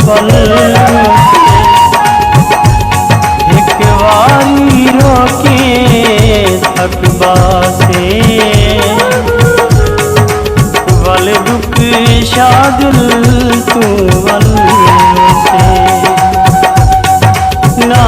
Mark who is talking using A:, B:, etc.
A: पल एक बारी रोके थकबा से वल दुख शादिल तू वल से ना